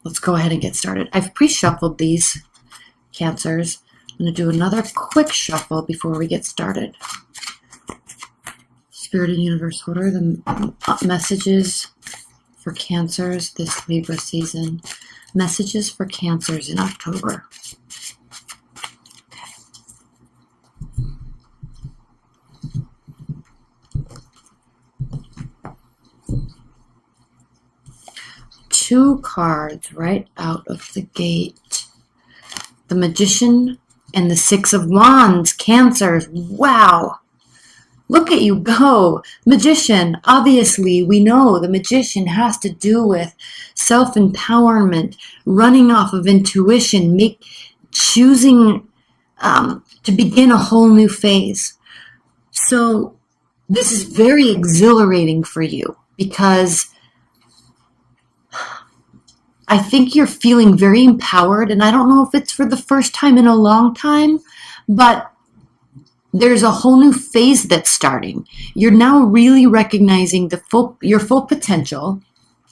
let's go ahead and get started. I've pre-shuffled these Cancers. I'm going to do another quick shuffle before we get started. Spirit and Universe, what are the messages for Cancers this Libra season? Messages for Cancers in October. Two cards right out of the gate. The Magician and the Six of Wands. Cancers. Wow. Look at you go. Magician. Obviously, we know the Magician has to do with self-empowerment, running off of intuition, choosing to begin a whole new phase. So this is very exhilarating for you because I think you're feeling very empowered, and I don't know if it's for the first time in a long time, but there's a whole new phase that's starting. You're now really recognizing your full potential,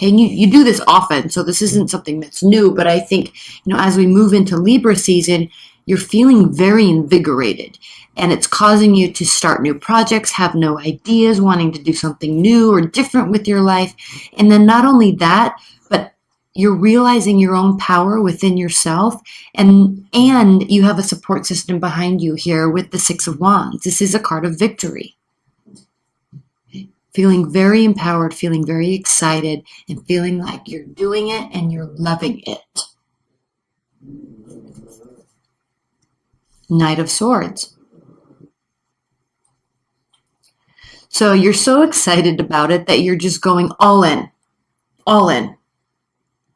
and you do this often, so this isn't something that's new, but I think, as we move into Libra season, you're feeling very invigorated, and it's causing you to start new projects, have no ideas, wanting to do something new or different with your life, and then not only that, but you're realizing your own power within yourself, and you have a support system behind you here with the Six of Wands. This is a card of victory. Feeling very empowered, feeling very excited, and feeling like you're doing it and you're loving it. Knight of Swords. So you're so excited about it that you're just going all in. All in.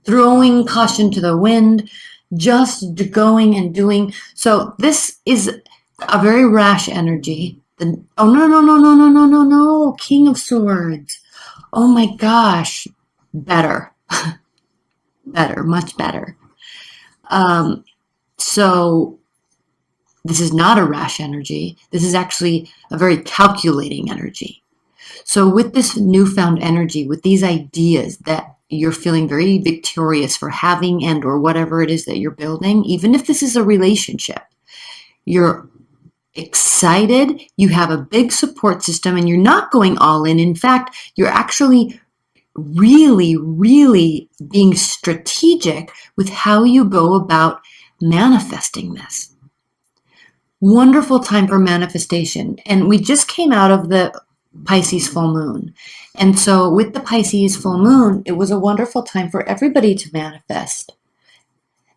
Throwing caution to the wind, just going and doing. So this is a very rash energy. Oh, no. King of Swords. Oh my gosh. Better. Better, much better. So this is not a rash energy. This is actually a very calculating energy. So with this newfound energy, with these ideas that you're feeling very victorious for having and or whatever it is that you're building, even if this is a relationship, you're excited, you have a big support system, and you're not going all in. In fact, you're actually really, really being strategic with how you go about manifesting this. Wonderful time for manifestation. And we just came out of the Pisces full moon. And so with the Pisces full moon, it was a wonderful time for everybody to manifest.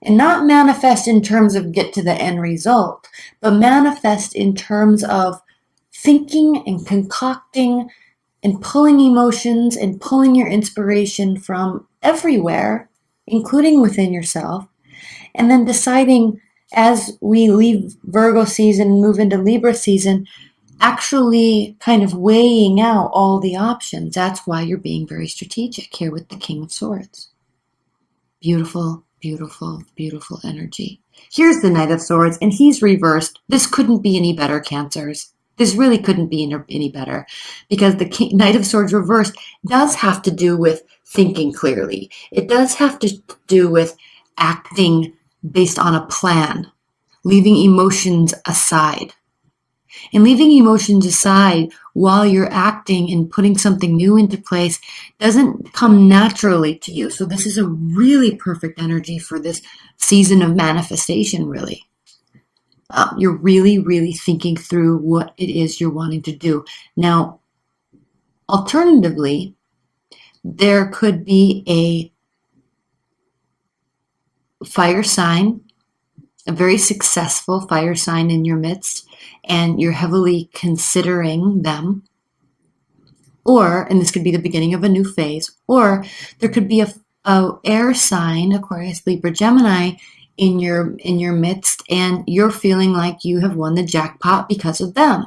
And not manifest in terms of get to the end result, but manifest in terms of thinking and concocting and pulling emotions and pulling your inspiration from everywhere, including within yourself, and then deciding as we leave Virgo season and move into Libra season, actually kind of weighing out all the options. That's why you're being very strategic here with the King of Swords. Beautiful, beautiful, beautiful energy. Here's the Knight of Swords, and he's reversed. This couldn't be any better, Cancers. This really couldn't be any better, because the Knight of Swords reversed does have to do with thinking clearly. It does have to do with acting based on a plan, leaving emotions aside. And leaving emotions aside while you're acting and putting something new into place doesn't come naturally to you. So this is a really perfect energy for this season of manifestation, really. You're really, really thinking through what it is you're wanting to do. Now, alternatively, there could be a fire sign, a very successful fire sign in your midst, and you're heavily considering them. Or, and this could be the beginning of a new phase, or there could be a air sign, Aquarius, Libra, Gemini, in your midst, and you're feeling like you have won the jackpot because of them.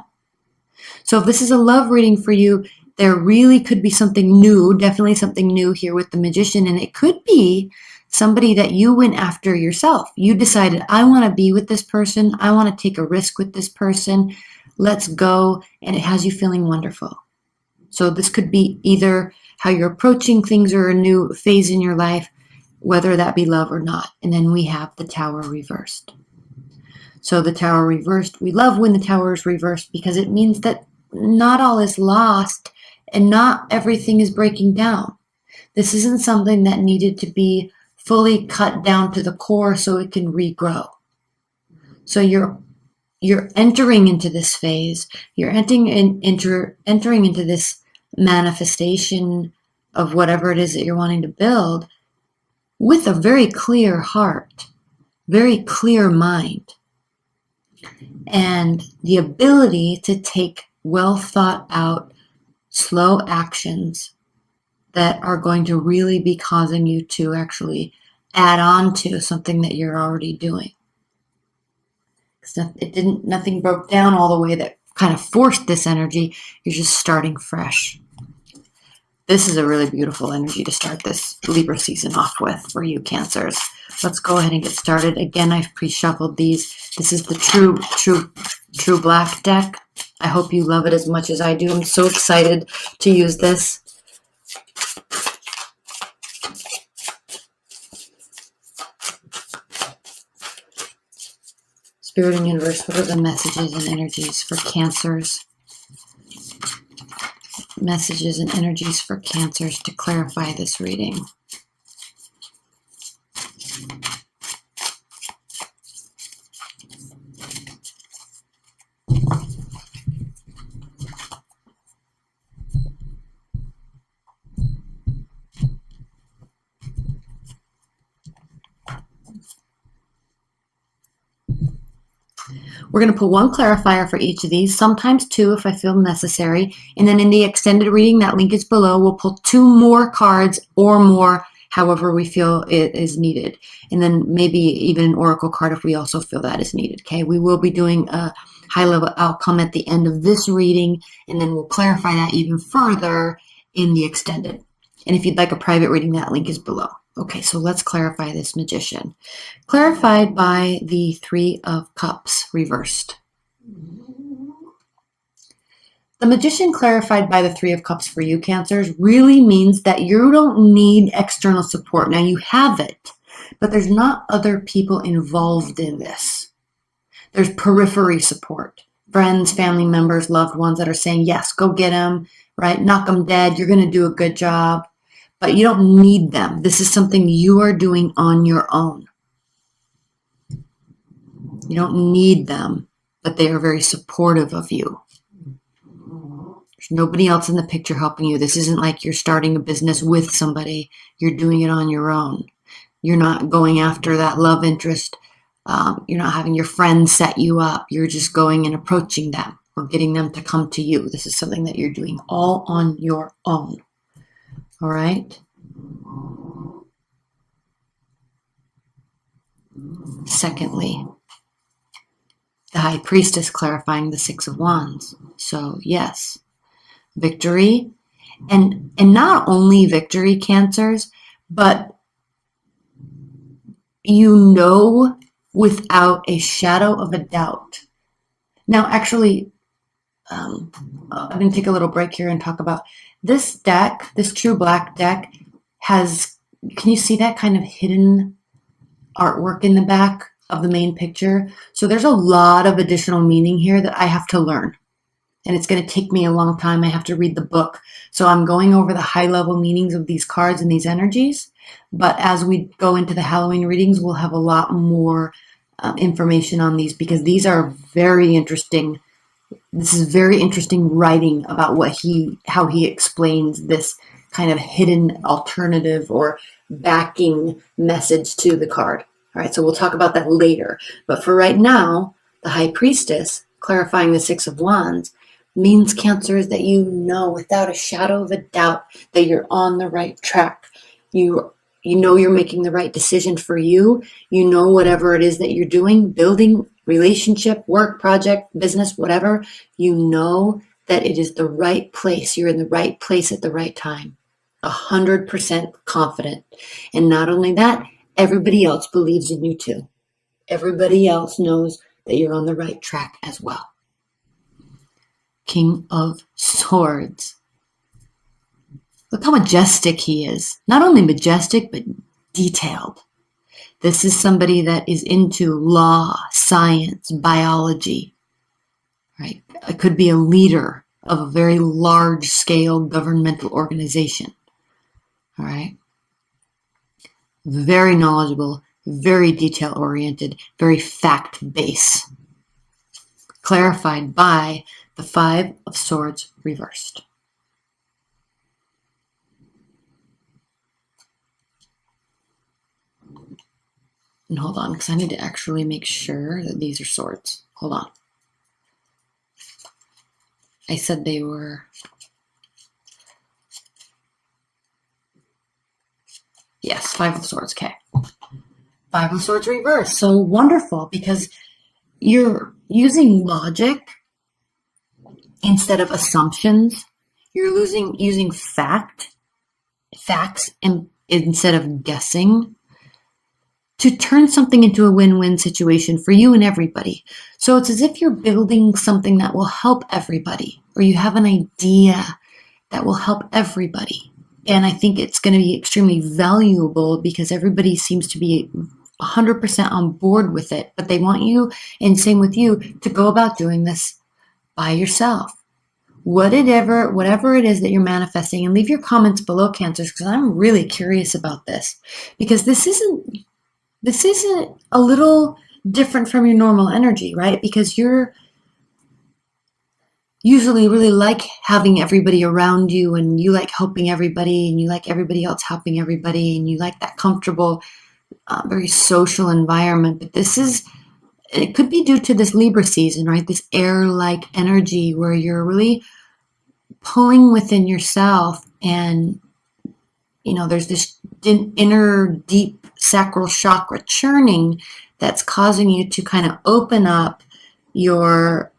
So if this is a love reading for you, there really could be something new, definitely something new here with the Magician, and it could be somebody that you went after yourself. You decided, I want to be with this person. I want to take a risk with this person. Let's go. And it has you feeling wonderful. So this could be either how you're approaching things or a new phase in your life. whether that be love or not. And then we have the Tower reversed. So the Tower reversed, we love when the Tower is reversed because it means that not all is lost and not everything is breaking down. This isn't something that needed to be fully cut down to the core so it can regrow. So you're entering into this phase. You're entering into this manifestation of whatever it is that you're wanting to build with a very clear heart, very clear mind, and the ability to take well thought out, slow actions that are going to really be causing you to actually add on to something that you're already doing. Nothing broke down all the way that kind of forced this energy. You're just starting fresh. This is a really beautiful energy to start this Libra season off with for you Cancers. Let's go ahead and get started. Again, I've pre-shuffled these. This is the True Black deck. I hope you love it as much as I do. I'm so excited to use this. Spirit and Universe, what are the messages and energies for Cancers? Messages and energies for Cancers to clarify this reading. We're going to pull one clarifier for each of these, sometimes two if I feel necessary. And then in the extended reading, that link is below, we'll pull two more cards or more, however we feel it is needed. And then maybe even an oracle card if we also feel that is needed. Okay, we will be doing a high-level outcome at the end of this reading, and then we'll clarify that even further in the extended. And if you'd like a private reading, that link is below. Okay, so let's clarify this Magician. Clarified by the Three of Cups reversed. The Magician clarified by the Three of Cups for you, Cancers, really means that you don't need external support. Now, you have it, but there's not other people involved in this. There's periphery support. Friends, family members, loved ones that are saying, yes, go get him, right? Knock him dead. You're going to do a good job. But you don't need them. This is something you are doing on your own. You don't need them, but they are very supportive of you. There's nobody else in the picture helping you. This isn't like you're starting a business with somebody. You're doing it on your own. You're not going after that love interest. You're not having your friends set you up. You're just going and approaching them or getting them to come to you. This is something that you're doing all on your own. All right. Secondly, the High Priestess clarifying the Six of Wands. So yes, victory, and not only victory, Cancers, but you know without a shadow of a doubt. Now, actually, I'm going to take a little break here and talk about this deck. This True Black deck has, can you see that kind of hidden artwork in the back of the main picture? So there's a lot of additional meaning here that I have to learn. And it's going to take me a long time. I have to read the book. So I'm going over the high level meanings of these cards and these energies. But as we go into the Halloween readings, we'll have a lot more information on these because these are very interesting. This is very interesting writing about how he explains this kind of hidden alternative or backing message to the card. All right, so we'll talk about that later. But for right now, the High Priestess, clarifying the Six of Wands, means, Cancers, that you know without a shadow of a doubt that you're on the right track. You know you're making the right decision for you. You know whatever it is that you're doing, building, relationship, work, project, business, whatever, you know that it is the right place. You're in the right place at the right time. 100% confident. And not only that, everybody else believes in you too. Everybody else knows that you're on the right track as well. King of Swords. Look how majestic he is. Not only majestic, but detailed. This is somebody that is into law, science, biology, right? It could be a leader of a very large-scale governmental organization, all right? Very knowledgeable, very detail-oriented, very fact-based. Clarified by the Five of Swords reversed. And hold on, because I need to actually make sure that these are swords. Hold on. I said they were... Yes, Five of Swords, okay. Five of Swords reversed. So wonderful, because you're using logic instead of assumptions. You're using facts instead of guessing to turn something into a win-win situation for you and everybody. So it's as if you're building something that will help everybody, or you have an idea that will help everybody. And I think it's going to be extremely valuable because everybody seems to be 100% on board with it, but they want you, and same with you, to go about doing this by yourself. Whatever it is that you're manifesting, and leave your comments below, Cancers, because I'm really curious about this, because this isn't a little different from your normal energy, right? Because you're usually really like having everybody around you, and you like helping everybody, and you like everybody else helping everybody, and you like that comfortable, very social environment. But it could be due to this Libra season, right? This air-like energy where you're really pulling within yourself, and there's this inner deep sacral chakra churning that's causing you to kind of open up your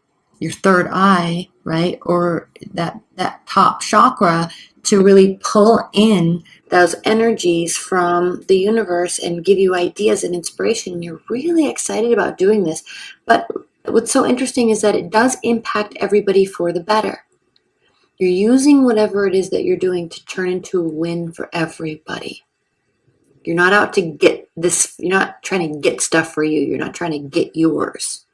third eye, right? Or that top chakra, to really pull in those energies from the universe and give you ideas and inspiration. And you're really excited about doing this. But what's so interesting is that it does impact everybody for the better. You're using whatever it is that you're doing to turn into a win for everybody. You're not out to get this. You're not trying to get stuff for you. You're not trying to get yours.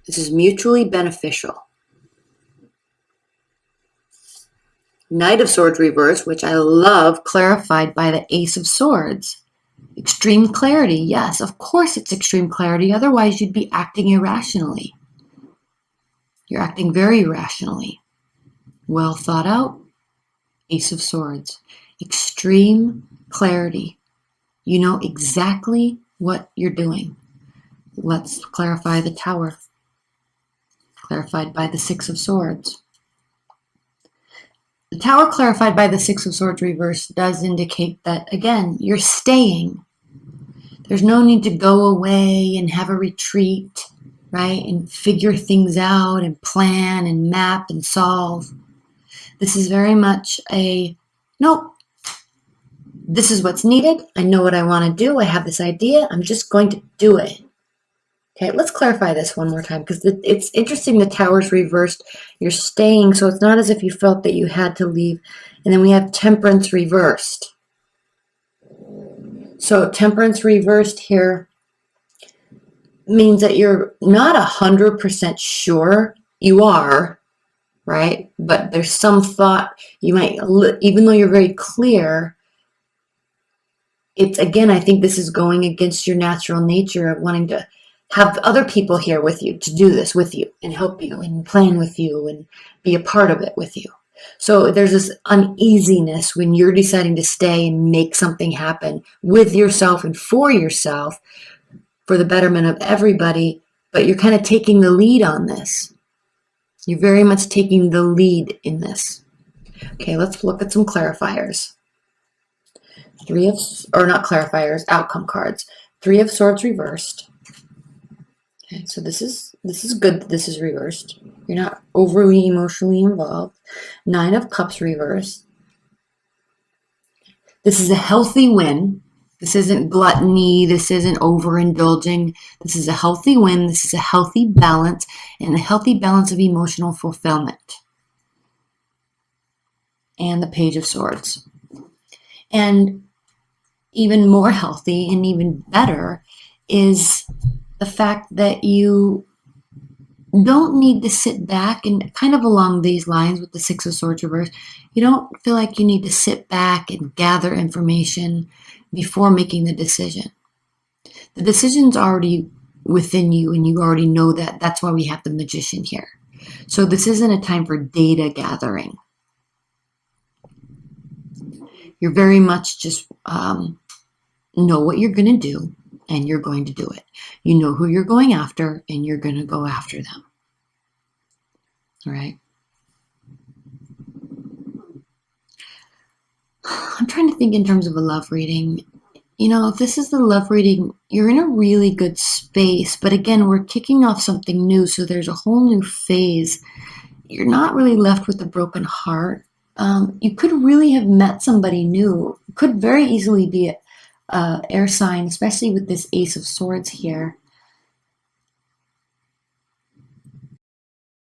This is mutually beneficial. Knight of Swords reversed, which I love, clarified by the Ace of Swords. Extreme clarity. Yes, of course it's extreme clarity. Otherwise, you'd be acting irrationally. You're acting very rationally. Well thought out. Ace of Swords. Extreme clarity. You know exactly what you're doing. Let's clarify the Tower. Clarified by the Six of Swords. The Tower clarified by the Six of Swords reversed does indicate that, again, you're staying. There's no need to go away and have a retreat, right? And figure things out and plan and map and solve. This is very much nope, this is what's needed. I know what I want to do. I have this idea. I'm just going to do it. Okay, let's clarify this one more time, because it's interesting. The Tower's reversed. You're staying, so it's not as if you felt that you had to leave. And then we have Temperance reversed. So Temperance reversed here means that you're not 100% sure. You are, right? But there's some thought you might, even though you're very clear, it's, again, I think this is going against your natural nature of wanting to have other people here with you to do this with you and help you and plan with you and be a part of it with you. So there's this uneasiness when you're deciding to stay and make something happen with yourself and for yourself for the betterment of everybody, but you're kind of taking the lead on this. You're very much taking the lead in this. Okay, let's look at some clarifiers. Not clarifiers, outcome cards. Three of Swords reversed. Okay, so this is good that this is reversed. You're not overly emotionally involved. Nine of Cups reversed. This is a healthy win. This isn't gluttony. This isn't overindulging. This is a healthy win. This is a healthy balance, and a healthy balance of emotional fulfillment. And the Page of Swords. And even more healthy and even better is the fact that you don't need to sit back and kind of along these lines with the Six of Swords reverse. You don't feel like you need to sit back and gather information before making the decision. The decision's already within you, and you already know that. That's why we have the Magician here. So this isn't a time for data gathering. You're very much just know what you're going to do, and you're going to do it. You know who you're going after, and you're going to go after them. All right. I'm trying to think in terms of a love reading. You know, if this is the love reading, you're in a really good space. But again, we're kicking off something new. So there's a whole new phase. You're not really left with a broken heart. You could really have met somebody new. Could very easily be a air sign, especially with this Ace of Swords here.